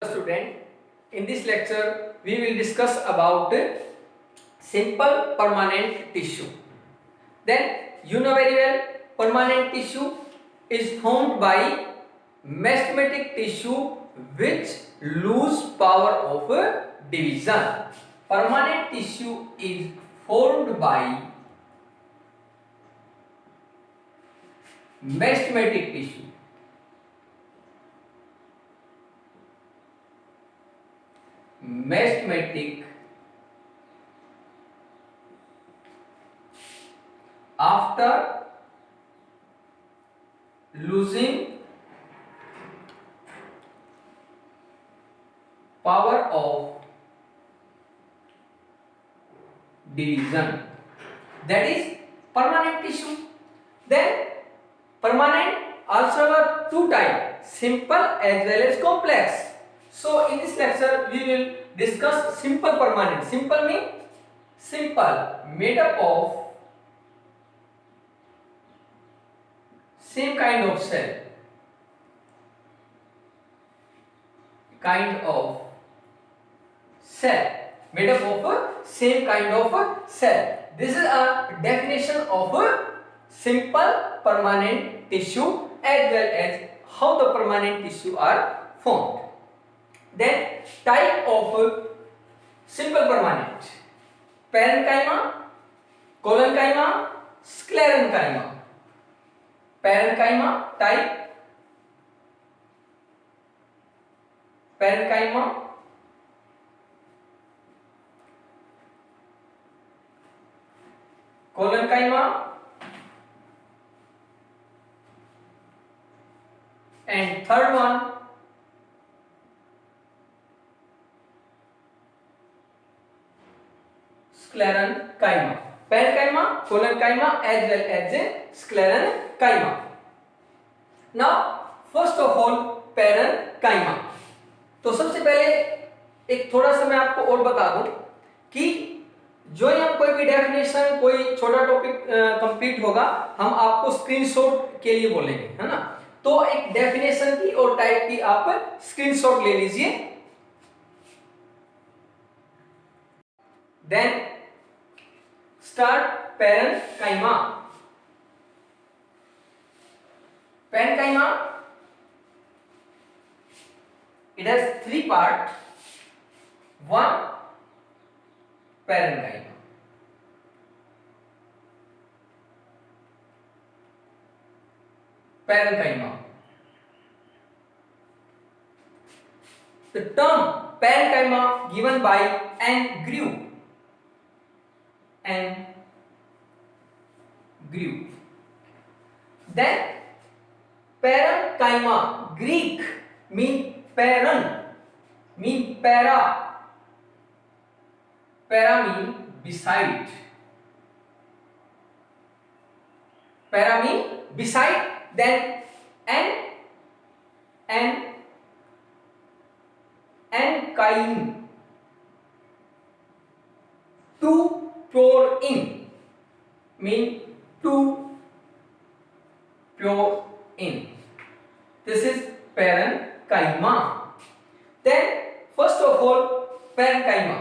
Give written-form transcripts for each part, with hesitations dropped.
Student, in this lecture we will discuss about simple permanent tissue. Then you know very well, permanent tissue is formed by mesomatic tissue which lose power of division. Permanent tissue is formed by mesomatic tissue. Mesomatic after losing power of division, that is permanent tissue. Then permanent also have two types, simple as well as complex. So in this lecture we will discuss simple permanent. Simple means simple, made up of same kind of cell, made up of same kind of cell. This is a definition of a simple permanent tissue as well as how the permanent tissue are formed. Then type of simple permanent: parenchyma, collenchyma, sclerenchyma. Parenchyma type, parenchyma, collenchyma, and third one sclerenchyma. Parenchyma, collenchyma as well as sclerenchyma. Now first of all parenchyma. तो सबसे पहले एक थोड़ा सा मैं आपको और बता दूं कि जो ही हम कोई भी डेफिनेशन, कोई छोटा टॉपिक कंप्लीट होगा, हम आपको स्क्रीनशॉट के लिए बोलेंगे, है ना। तो एक डेफिनेशन की और टाइप की आप स्क्रीनशॉट ले लीजिए। Then start parenchyma. Parenchyma, it has three parts. One, parenchyma. Parenchyma. The term parenchyma given by Anne Grew. Then parenchyma, Greek mean paren, mean para. Para mean beside. Para mean beside. Then enkyme, to pour in, mean to pour in. This is parenchyma. Then first of all parenchyma.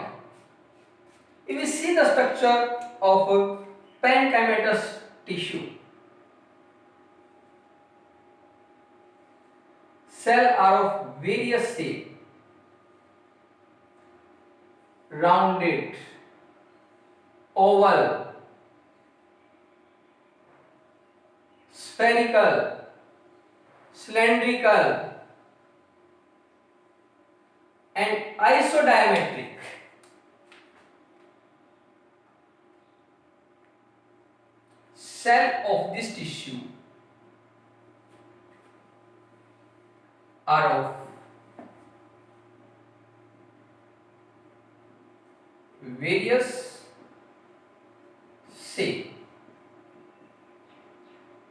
If we see the structure of parenchymatous tissue, cells are of various shape, rounded, oval, spherical, cylindrical, and isodiametric. Cell of this tissue are of various shape,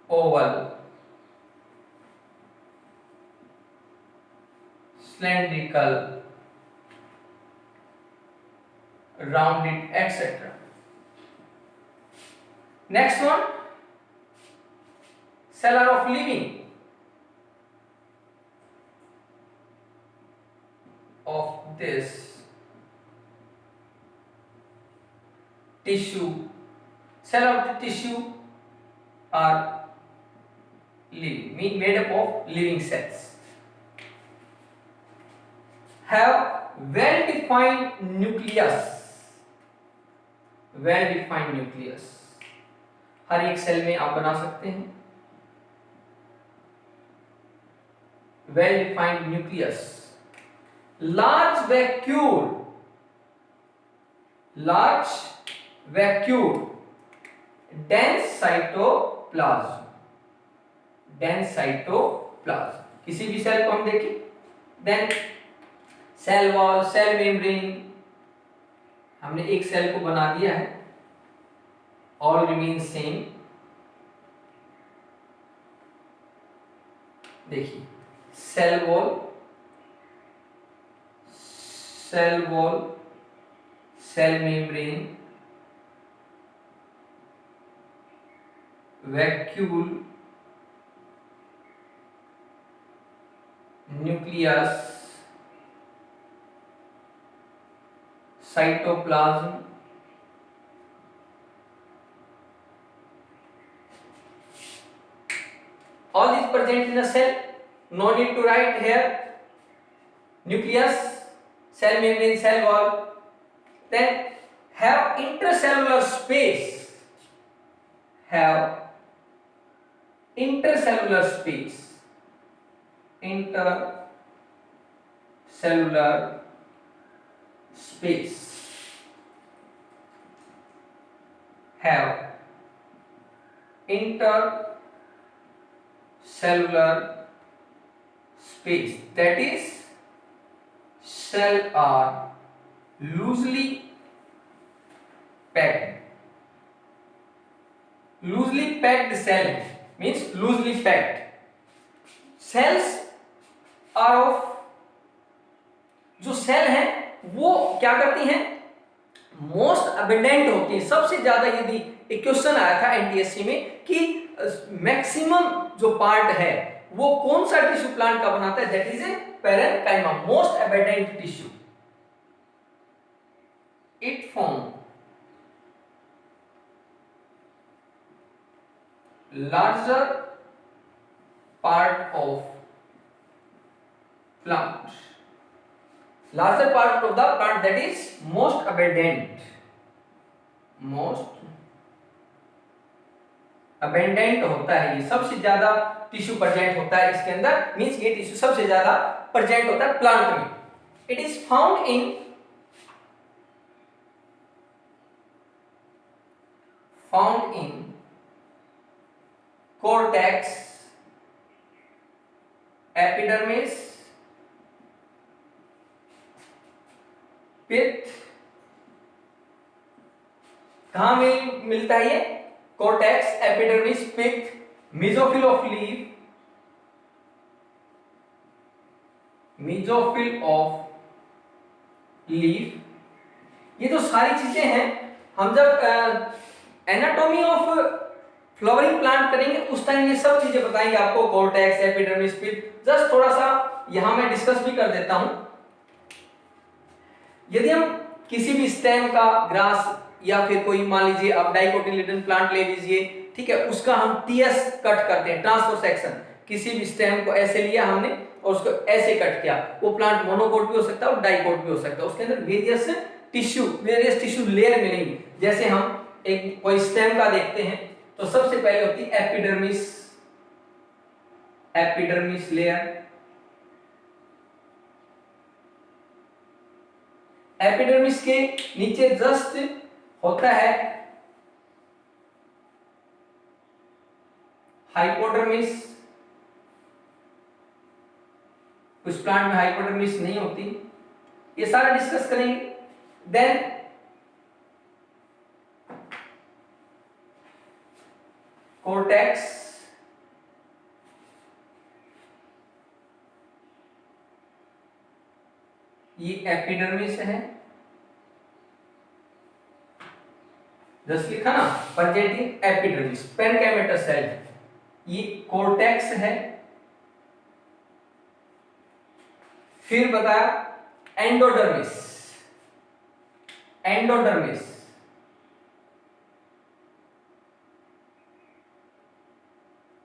oval, cylindrical, rounded, etc. Next one, cell are of living. tissue, cell of the tissue are living, mean made up of living cells, have well defined nucleus, well defined nucleus, हर एक cell में आप बना सकते हैं well defined nucleus, large vacuole, dense cytoplasm, किसी भी cell को हम देखें, then cell wall, cell membrane, हमने एक सेल को बना दिया है, ऑल रिमेन सेम। देखिए cell wall, cell membrane, vacuole, nucleus, cytoplasm, all is present in a cell, no need to write here, nucleus, cell membrane, cell wall, then have intercellular space, intercellular space, have intercellular space, that is cell are loosely packed cell means loosely packed cells are of, जो cell हैं वो क्या करती हैं, most abundant होती है, सबसे ज्यादा। यदि एक क्वेश्चन आया था एनटीएससी में कि मैक्सिमम जो पार्ट है वो कौन सा टिश्यू प्लांट का बनाता है, that is a parenchyma, most abundant tissue. It form larger part of plant, larger part of the plant, that is most abundant होता है, ये सबसे ज्यादा टिश्यू प्रेजेंट होता है इसके अंदर, मींस ये टिश्यू सबसे ज्यादा प्रेजेंट होता है प्लांट में। It is found in cortex, epidermis, pith, कहां में मिलता है ये, cortex, epidermis, pith, mesophyll of leaf, ये जो सारी चीजें हैं, हम जब एनाटॉमी ऑफ फ्लावरिंग प्लांट करेंगे उस टाइम ये सब चीजें बताएंगे आपको, कॉर्टेक्स, एपिडर्मिस, पिथ। जस्ट थोड़ा सा यहां मैं डिस्कस भी कर देता हूं। यदि हम किसी भी स्टेम का, ग्रास या फिर कोई मान लीजिए आप डाइकोटिलेडन प्लांट ले लीजिए, ठीक है, उसका हम टीएस कट करते हैं, ट्रांसफर सेक्शन, किसी भी स्टेम को ऐसे लिया हमने और उसको ऐसे कट किया, वो प्लांट मोनोकोट भी हो सकता है और डाइकोट भी हो सकता है, उसके अंदर वेरियस टिश्यू लेयर मिलेंगी। जैसे हम एक कोई स्टेम का देखते हैं तो सबसे पहले होती है एपिडर्मिस लेयर, एपिडर्मिस के नीचे जस्ट होता है हाइपोडर्मिस, कुछ प्लांट में हाइपोडर्मिस नहीं होती, ये सारा डिस्कस करेंगे। देन कोर्टेक्स, ये एपिडर्मिस है, जस्ट लिखा ना, प्रेजेंटिंग एपिडर्मिस, पेनकैमेटस सेल, ये कोर्टेक्स है। फिर बताया endodermis,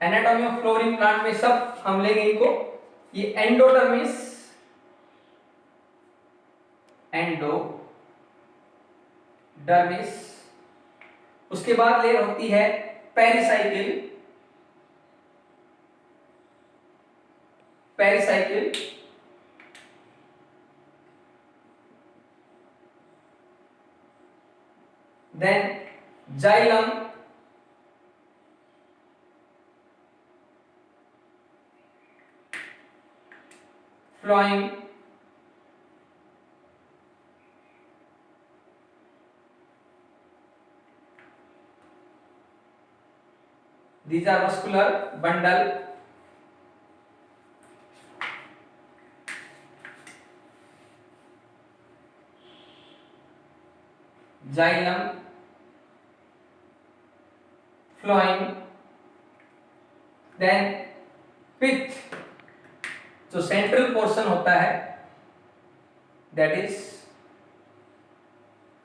anatomy of flowering plant में सब हम लेंगे इनको। ये एंडोडर्मिस, एंडोडर्मिस, उसके बाद लेयर होती है pericycle, pericycle, then xylem, phloem, these are muscular bundle, xylem, phloem, then pith, जो सेंट्रल पोर्शन होता है दैट इज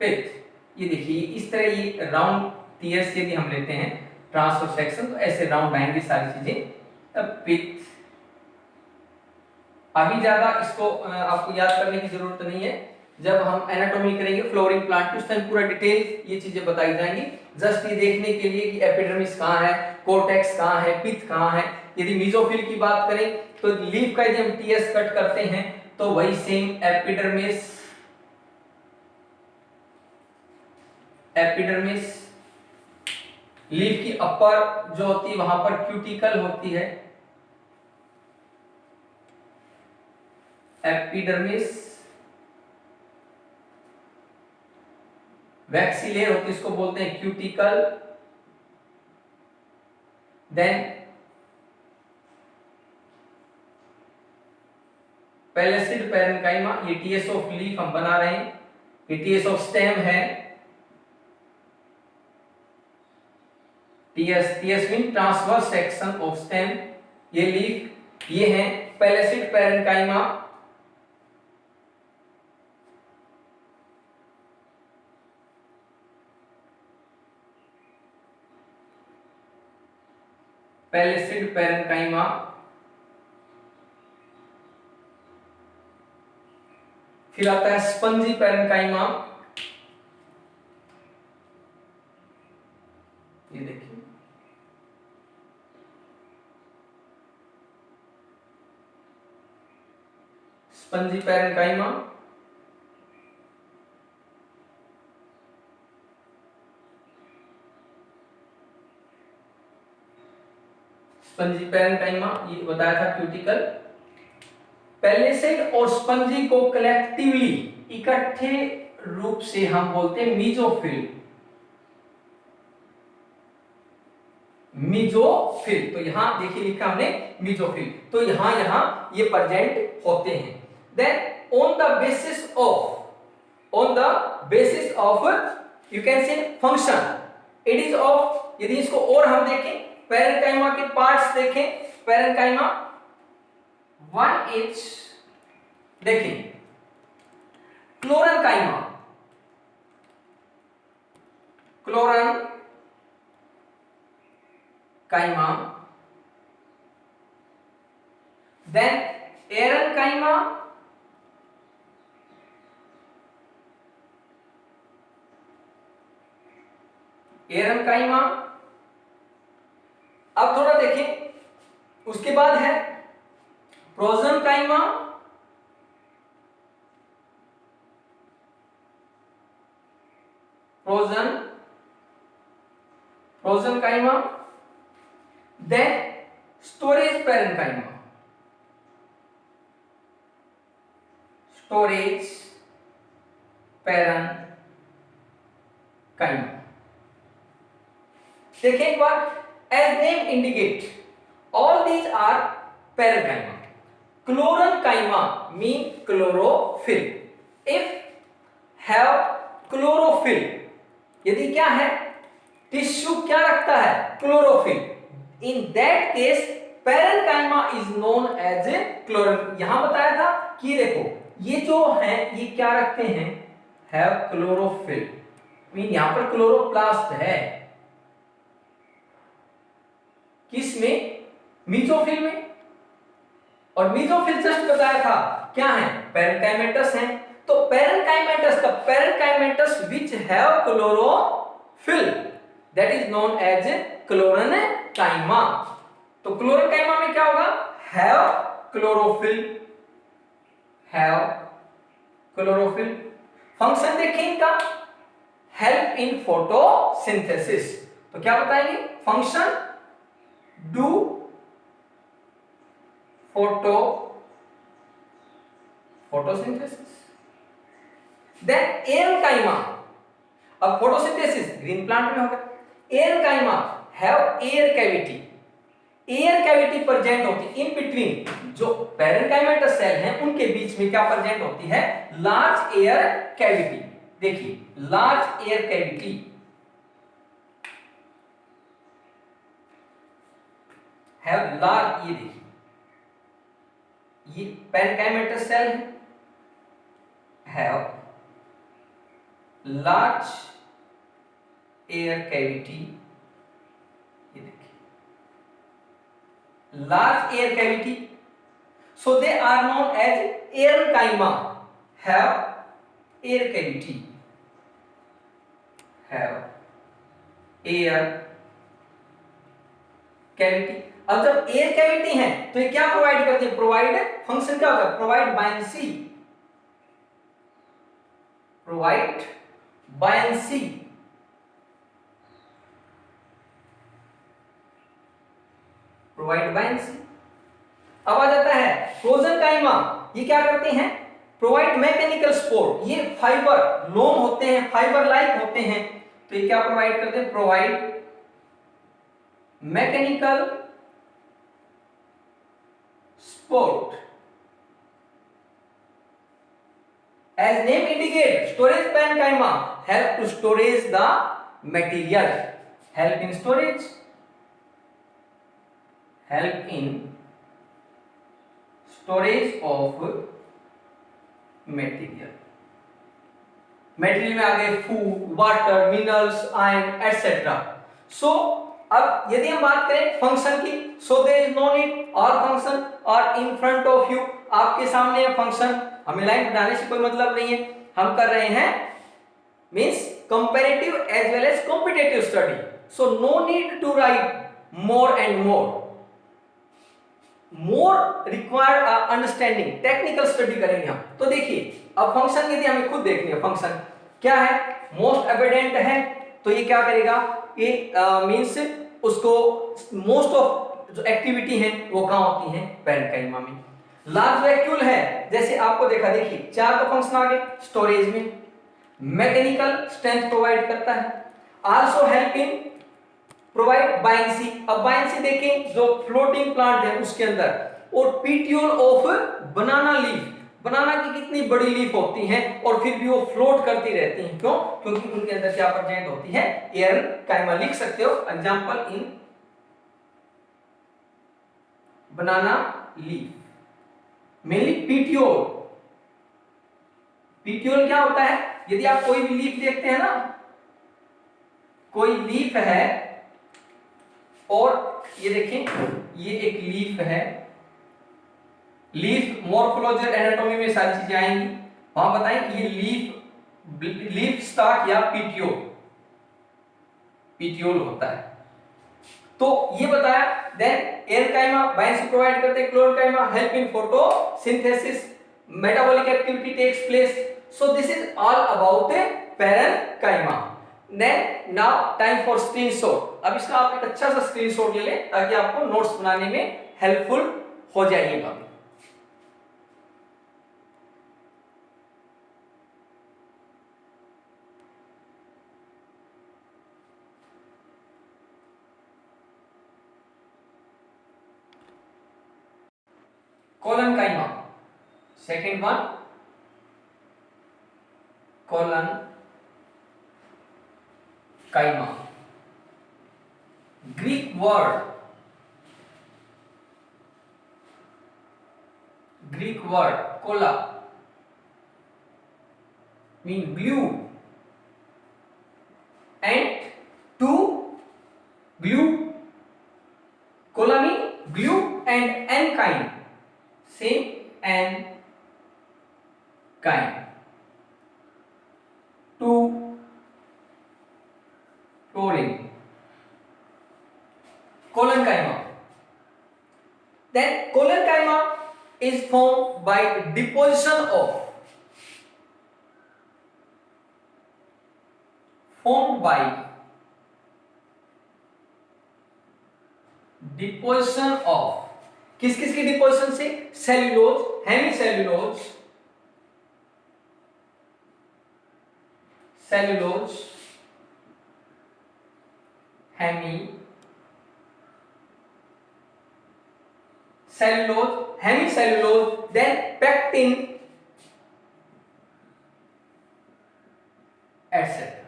पिथ। ये देखिए इस तरह ये राउंड टीयर्स यदि हम लेते हैं ट्रांसफर सेक्शन तो ऐसे राउंड आएंगी सारी चीजें, तब पिथ। अभी ज्यादा इसको आपको याद करने की जरूरत नहीं है, जब हम एनाटॉमी करेंगे फ्लोरिंग प्लांट की उस टाइम पूरा डिटेल ये चीजें बताई जाएंगी। जस्ट ये देखने के लिए कि एपिडर्मिस कहाँ है, कोर्टेक्स कहाँ है, पिथ कहाँ है। यदि मीजोफिल की बात करें तो लीफ का यदि हम टीएस कट करते हैं तो वही सेम एपिडर्मिस, एपिडर्मिस, लीफ की अपर जो होती है वहां पर क्यूटिकल होती है, एपिडर्मिस, वैक्सी लेयर होती है इसको बोलते हैं क्यूटिकल, देन पैलेसिड पैरेन्काइमा, ये टीएस ऑफ लीफ हम बना रहे हैं, ये टीएस ऑफ स्टेम है, TS mean transverse section of stem, ये लीफ, ये है पैलेसिड पैरेन्काइमा, पैलेसिड पैरेन्काइमा, फिर आता है स्पंजी पैरेन्काइमा, ये देखिए स्पंजी पैरेन्काइमा, स्पंजी पैरेन्काइमा ये बताया था क्यूटिकल। पैलेसिड और स्पंजी को कलेक्टिवली इकट्ठे रूप से हम बोलते हैं मीजोफिल, मीजोफिल। तो यहां देखिए लिखा हमने मीजोफिल, तो यहां यहां ये प्रेजेंट होते हैं। Then on the basis of you can say function, it is of, यदि इसको और हम देखें पैरेन्काइमा के पार्ट्स देखें, पैरेन्काइमा 1H, देखिए क्लोरेन्काइमा, क्लोरेन्काइमा, देन एरेन्काइमा, एरेन्काइमा। अब थोड़ा देखें, उसके बाद है prosenchyma, prosenchyma, then storage parenchyma, storage parenchyma. देखिए एक बार, as name indicate, all these are parenchyma. Chlorenchyma mean chlorophyll. If have chlorophyll, यदि क्या है, टिश्यू क्या रखता है, chlorophyll, in that case parenchyma is known as a chlorophyll। यहां बताया था कि देखो ये जो है ये क्या रखते हैं, have chlorophyll, मीन यहां पर क्लोरोप्लास्ट है, किस में? मीजोफिल में। और मीजोफिल जस्ट बताया था क्या है? पैरेंकाइमेटस है। तो पैरेंकाइमेटस का parenchymatous which have chlorophyll that is known as chlorenchyma. तो क्लोरेनकाइमा में क्या होगा? Have chlorophyll, have chlorophyll. Function देखिए इनका, हेल्प इन फोटोसिंथेसिस। तो क्या बताएंगे? Function do photosynthesis. Then aerenchyma, अब फोटोसिंथेसिस ग्रीन प्लांट में होगा। Aerenchyma have air cavity, air cavity present होती है इन बिटवीन, जो पैरेंकाइमेटस सेल हैं उनके बीच में क्या प्रेजेंट होती है? Large air cavity. देखिए large air cavity have large, ये देखिए ये parenchymatous cell have large air cavity, ये देखिए large air cavity, so they are known as erenchyma, have air cavity, have air cavity। अब जब एयर कैविटी है तो ये क्या प्रोवाइड करते हैं? प्रोवाइड, फंक्शन क्या होगा? Provide buoyancy, provide buoyancy, provide buoyancy. अब आ जाता है फ्रोजनकाइमा, ये क्या करते हैं? Provide mechanical support. ये फाइबर लोन होते हैं, फाइबर लाइक होते हैं, तो ये क्या प्रोवाइड करते हैं? Provide mechanical support. As name indicate storage parenchyma help to storage the material, help in storage, help in storage of material। Material में आ गए food, water, minerals, iron etcetera. So अब यदि हम बात करें फंक्शन की, so there is no need और फंक्शन और इन फ्रंट ऑफ यू, आपके सामने है फंक्शन, हमें लाइन बनाने से कोई मतलब नहीं है, हम कर रहे हैं means comparative as well as competitive study, so no need to write more and more, more required understanding, technical study करेंगे हम। तो देखिए अब फंक्शन यदि हमें खुद देखनी है, फंक्शन क्या है? मोस्ट एविडेंट है, तो ये क्या करेगा? ये मींस उसको मोस्ट ऑफ जो एक्टिविटी है वो कहां होती है? पैरेंकाइमा में। लार्ज वैक्यूल है, जैसे आपको देखा, देखिए चार तो फंक्शन आ गए, स्टोरेज में, मैकेनिकल स्ट्रेंथ प्रोवाइड करता है, also help in provide buoyancy. अब बायंसी देखें जो फ्लोटिंग प्लांट है उसके अंदर, और पीट्यूल ऑफ बनाना लीफ, बनाना की कितनी बड़ी लीफ होती है और फिर भी वो फ्लोट करती रहती हैं, क्यों? क्योंकि उनके अंदर क्या प्रेजेंट होती है? एरेनकाइमा। लिख सकते हो example in banana leaf, mainly petiole. Petiole क्या होता है? यदि आप कोई भी लीफ देखते हैं ना, कोई लीफ है और ये देखें ये एक लीफ है, लीफ मॉर्फोलॉजी एनाटॉमी में सारी चीजें आएंगी, वहां बताएं ये लीफ स्टॉक या पीट्यूल, पीट्यूल होता है। तो ये बताया। देन एरेनकाइमा बायंसी प्रोवाइड करते हैं, chlorenchyma help in photosynthesis, metabolic activity takes place. So this is all about parenchyma. Then now time for screenshot। अब इसका आप एक अच्छा सा स्क्रीनशॉट ले लें ताकि आपको नोट्स बनाने में हेल्पफुल हो जाइएगा। Collenchyma, second one collenchyma, Greek word kolla mean glue and to glue glue and n-kind, same n-kind, 2 chlorine, collonchyma. Then collonchyma is formed by deposition of किस किस की डिपोजिशन से? Cellulose, hemicellulose, hemicellulose, then pectin etcetera.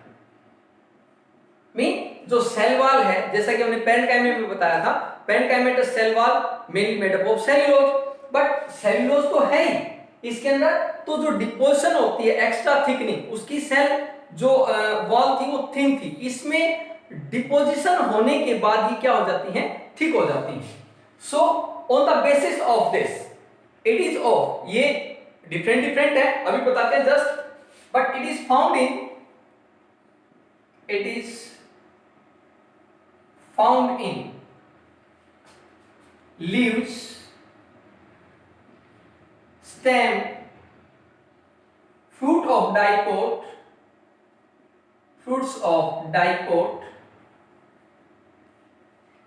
Mean जो cell wall है, जैसा कि हमने parenchyma में बताया था, parenchymatous cell wall mainly made up of cellulose, but cellulose तो है ही इसके अंदर, तो जो डिपोजिशन होती है एक्स्ट्रा थिकनिंग, उसकी सेल जो वॉल थी वो थिन थी, इसमें डिपोजिशन होने के बाद ये क्या हो जाती हैं? थिक हो जाती हैं। So on the basis of this it is of, ये डिफरेंट है, अभी बताते हैं just, but it is found in leaves, stem, fruits of dicot,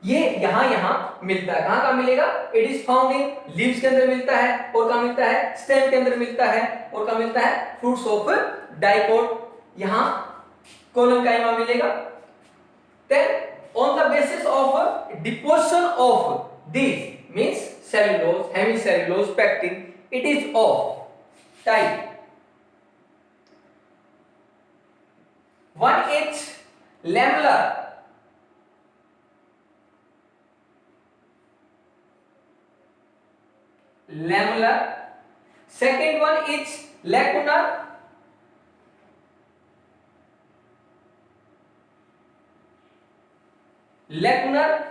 ये यहां मिलता है। कहां मिलेगा? It is found in leaves के अंदर मिलता है, और कहां मिलता है? स्टेम के अंदर मिलता है, और कहां मिलता है? फ्रूट्स ऑफ डाइकोट, यहां कोलोनकाइमा मिलेगा। Then on the basis of deposition of these means cellulose, hemicellulose, pectin, it is of type 1H lamellar, second one is lacunar,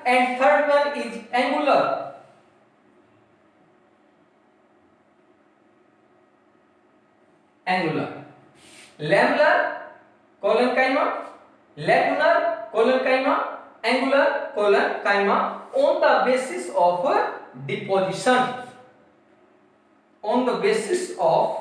and third one is angular. Lamellar, collonchyma, lacunar, collonchyma, angular, collonchyma, on the basis of deposition, on the basis of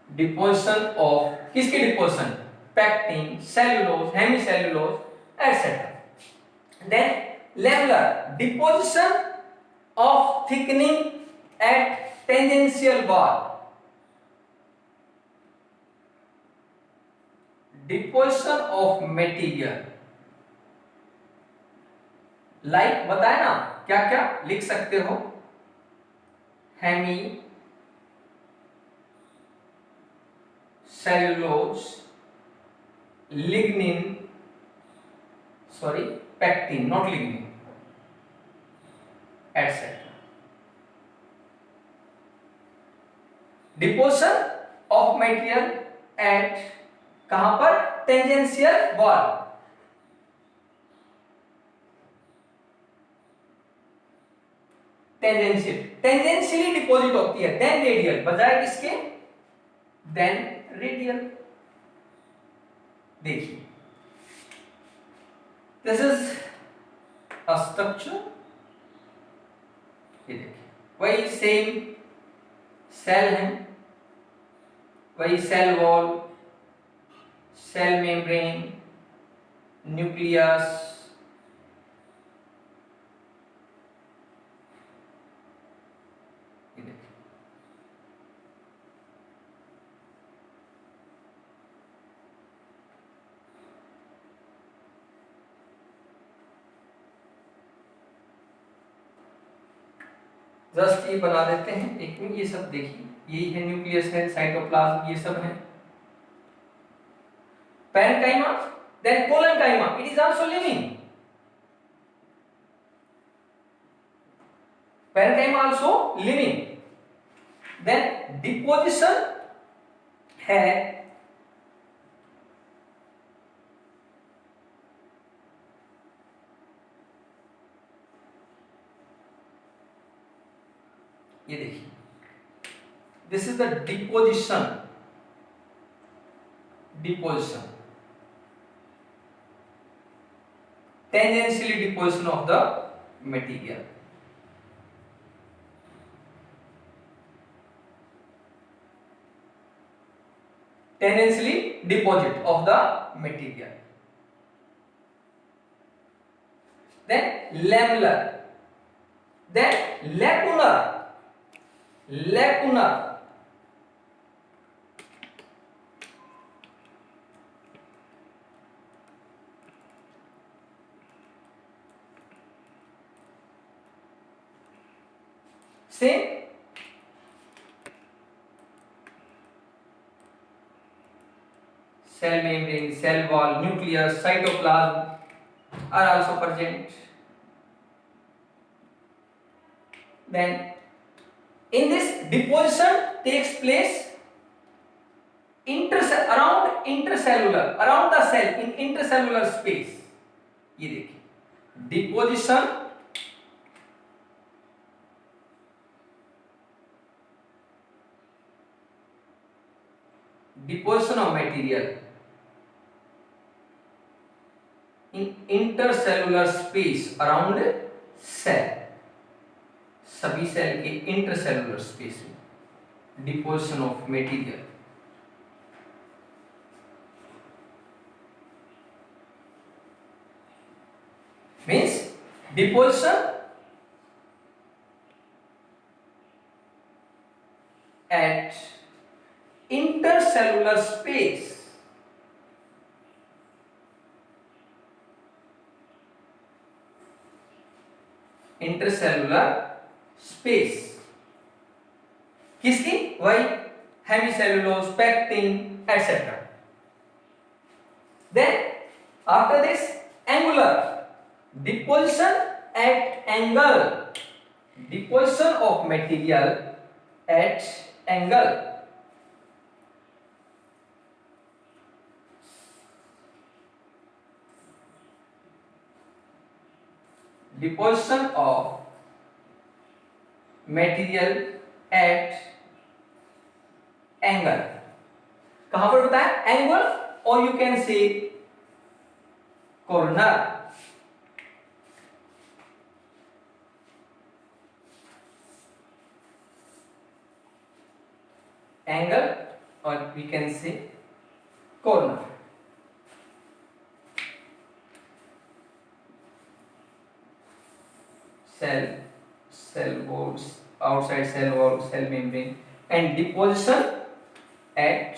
deposition of, किसकी deposition? Pectin, cellulose, hemicellulose etcetera. Then lamellar, deposition of thickening at tangential wall, deposition of material, like बताए ना क्या क्या लिख सकते हो? Hemicellulose, lignin, sorry pectin, not lignin, etcetera. Deposition of material at, कहां पर? Tangential wall. टेंजेंशियली डिपॉजिट होती है, देन रेडियल, बजाय किसके? Then radial. देखिए, दिस इज अ स्ट्रक्चर, ये देखिए वही सेम सेल है, वही cell wall, cell membrane, nucleus, just ये बना देते हैं एक में, ये सब देखिए, यही है न्यूक्लियस है, साइटोप्लाज्म, ये सब है। Parenchyma, then collenchyma, it is also living. Parenchyma also living, then deposition है ये देखिए, this is the deposition, deposition, tangentially deposition of the material. Tangentially deposit of the material. Then lamellar, then lacunar, lacunar, same, cell membrane, cell wall, nucleus, cytoplasm are also present. Then in this deposition takes place around intercellular, around the cell in intercellular space. ये देखिए, deposition of material in intercellular space around cell, सभी cell के intercellular space में deposition of material. Means deposition at intercellular space, intercellular space किसकी? वही hemicellulose, pectin etc. Then after this angular, deposition at angle, deposition of material at angle. Deposition of material at angle. कहां पर होता है? Angle, और you can say corner. Angle और we can say corner. cell walls, outside cell wall, cell membrane, and deposition at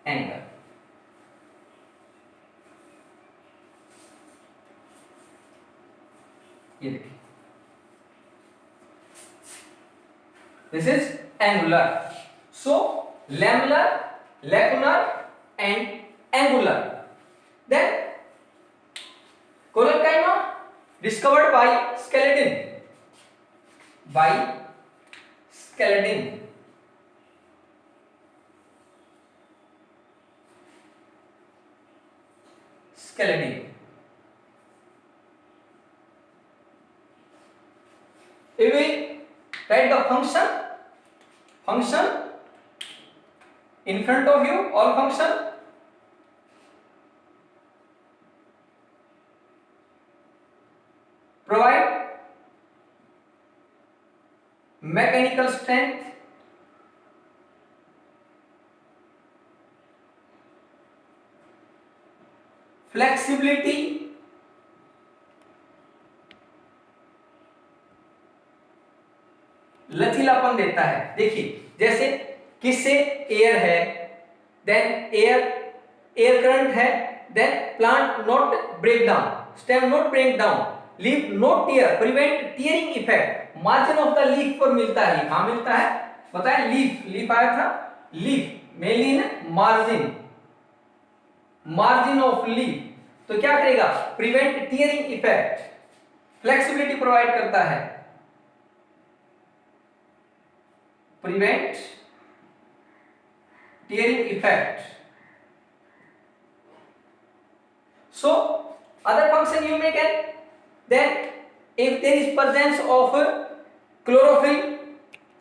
angle. ये देखिए, this is angular. So lamellar, lacunar, and angular. Then collocaina discovered by skeleton, by skeleton. Skeleton. If we write the function in front of you, all function. Provide mechanical strength, flexibility, लचीलापन देता है. देखिए, जैसे किससे? Air है, then air current है, then plant not break down, stem not break down, leaf not tear, prevent tearing effect. Margin of the leaf पर मिलता है. कहां मिलता है बताएं? लीफ आया था, leaf mainly in margin of leaf. तो क्या करेगा? Prevent tearing effect, flexibility provide करता है. prevent tearing effect. So other function you may get, then if there is presence of chlorophyll,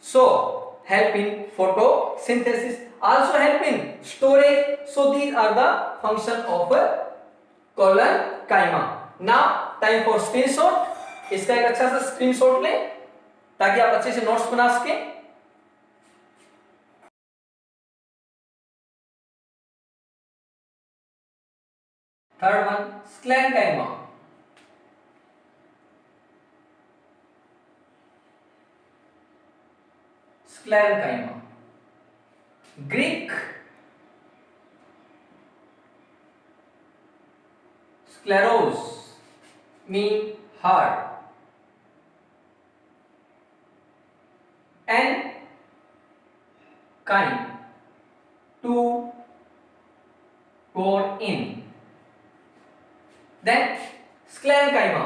so help in photosynthesis, also help in storage. So these are the function of collenchyma. Now time for screenshot. इसका एक अच्छा सा screenshot लें ताकि आप अच्छे से notes बना सकें. Third one, sclerenchyma. Sclerenchyma. Greek scleros mean heart. And chyme, to pour in. Then sclerenchyma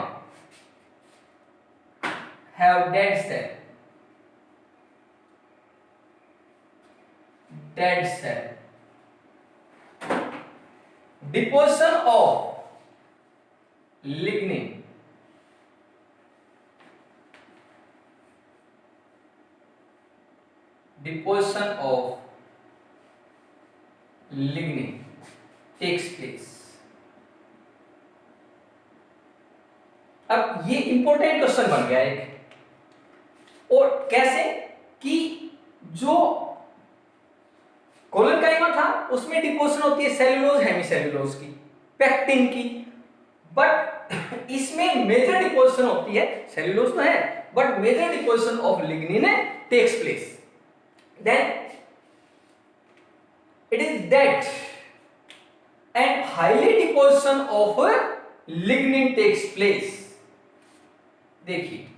have dead cell. Dead cell. Deposition of lignin. Deposition of lignin takes place. अब ये इंपॉर्टेंट क्वेश्चन बन गया एक, और कैसे कि जो कोलेनकाइमा था उसमें डिपोजिशन होती है सेलुलोज हेमीसेलुलोज की, पेक्टिन की, बट इसमें मेजर डिपोजिशन होती है, सेलुलोज तो है but major deposition of lignin takes place. Then it is dead and highly deposition of lignin takes place. देखिए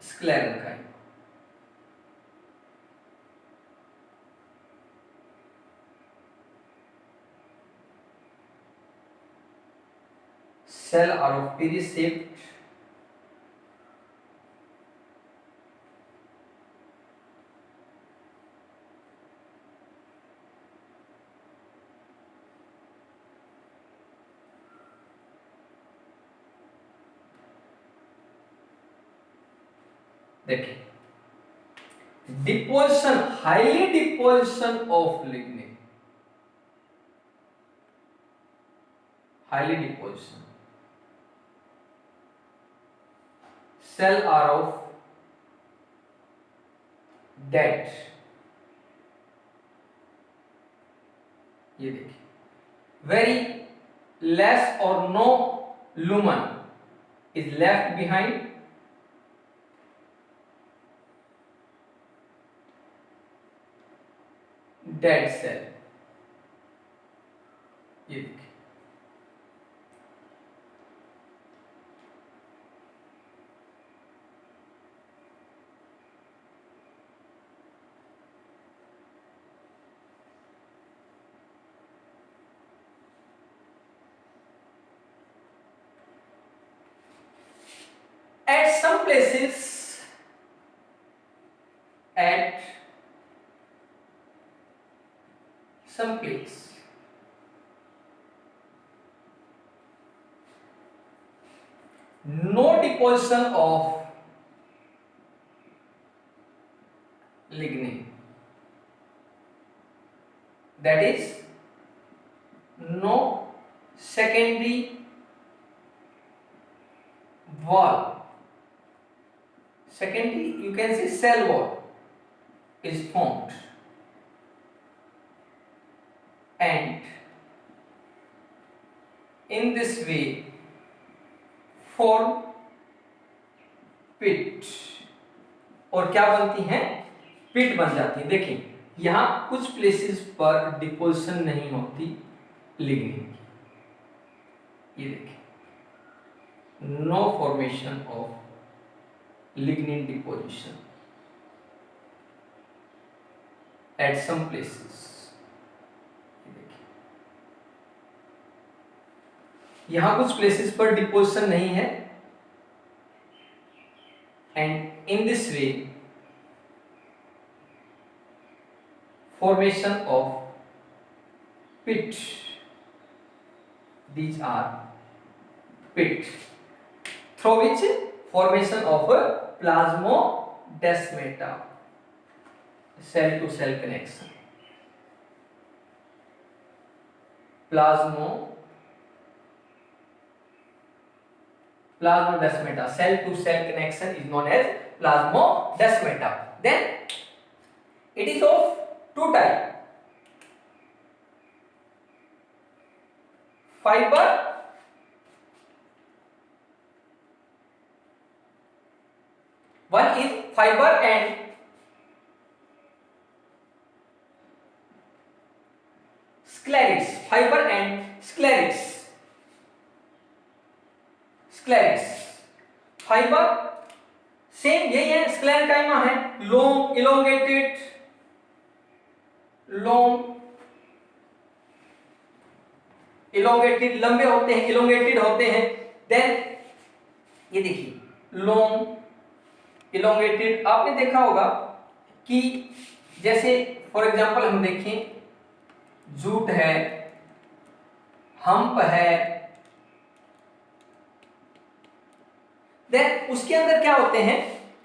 sclerenchyma, cell are of pear shaped. देखिए deposition, highly deposition of lignin, highly deposition, cell are of dead. ये देखिए very less और no lumen is left behind. Dead cell. ये देखिए at some places, at some place, no deposition of lignin, that is no secondary wall, secondary you can say cell wall is formed, and in this way form पिट, और क्या बनती हैं, पिट बन जाती है. देखिए यहां कुछ प्लेसेस पर डिपोजिशन नहीं होती लिग्निन की. ये देखिए no formation of lignin deposition at some places. यहां कुछ प्लेसेस पर डिपोजिशन नहीं है, and in this way formation of pit. These are pit through which formation of plasmodesmata, cell to cell connection. Plasmodesmata, cell to cell connection is known as plasmodesmata. Then it is of two types: fiber one is fiber and sclerites. Fiber and sclerites. Fibre same यही है, sclerenchyma है, long elongated लंबे होते हैं, elongated होते हैं। Then ये देखिए लॉन्ग इलोंगेटेड, आपने देखा होगा कि जैसे फॉर एग्जांपल हम देखें जूट है, हम्प है, देन उसके अंदर क्या होते हैं,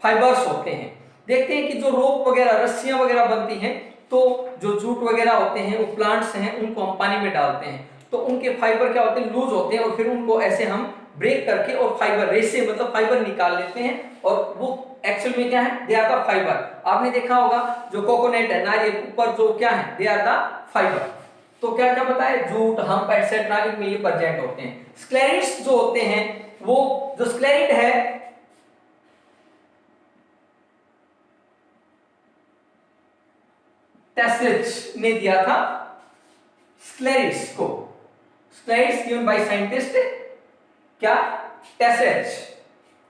फाइबर्स होते हैं। देखते हैं कि जो रोप वगैरह, रस्सियां वगैरह बनती हैं, तो जो जूट वगैरह होते हैं वो प्लांट्स हैं, उनको हम पानी में डालते हैं तो उनके फाइबर क्या होते हैं, लूज होते हैं, और फिर उनको ऐसे हम ब्रेक करके और फाइबर रेसे मतलब फाइबर निकाल लेते हैं, और वो एक्चुअल में क्या है, दे आर द फाइबर। आपने देखा होगा जो कोकोनट है, नारियल, ऊपर जो क्या है, दे आर द फाइबर। तो क्या क्या बताया, जूट, हम्प एटसेट्रा, इनमें ये प्रेजेंट होते हैं। स्क्लेरिट्स जो होते हैं, वो जो स्क्लेरिट है टेस्लेच ने दिया था स्क्लेरिट्स को, स्क्लेरिट्स गिवन बाय साइंटिस्ट क्या, टेस्लेच।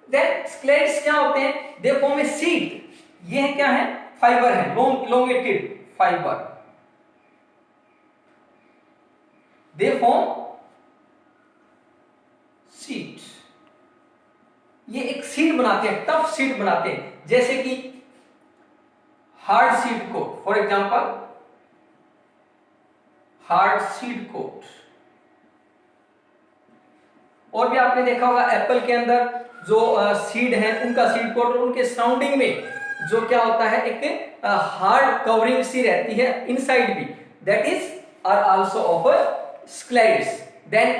देन स्क्लेरिट्स क्या होते हैं, दे फॉर्म ए सीड। ये क्या है, फाइबर है, long elongated fibre, they form seed. ये एक सीड बनाते हैं, टफ सीड बनाते हैं, जैसे कि hard seed coat, for example hard seed coat. और भी आपने देखा होगा एप्पल के अंदर जो सीड है, उनका सीड कोट, और उनके सराउंडिंग में जो क्या होता है, एक हार्ड कवरिंग सी रहती है इनसाइड भी, that is are also of sclereids. Then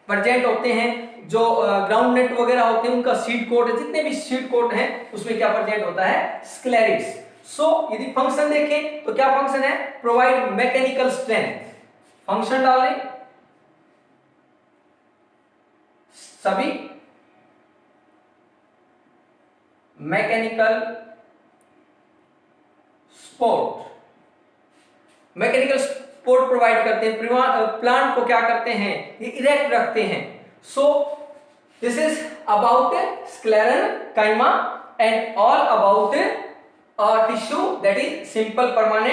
present होते हैं जो ग्राउंड नट वगैरह होते हैं, उनका सीड कोट है, जितने भी सीड कोट हैं उसमें क्या प्रेजेंट होता है, स्क्लेरिट्स। सो यदि फंक्शन देखें तो क्या फंक्शन है, प्रोवाइड मैकेनिकल स्ट्रेंथ। फंक्शन डालें सभी mechanical support, mechanical support provide करते हैं, प्लांट को क्या करते हैं, ये इरेक्ट रखते हैं। सो this is about sclerenchyma and all about a tissue that is simple permanent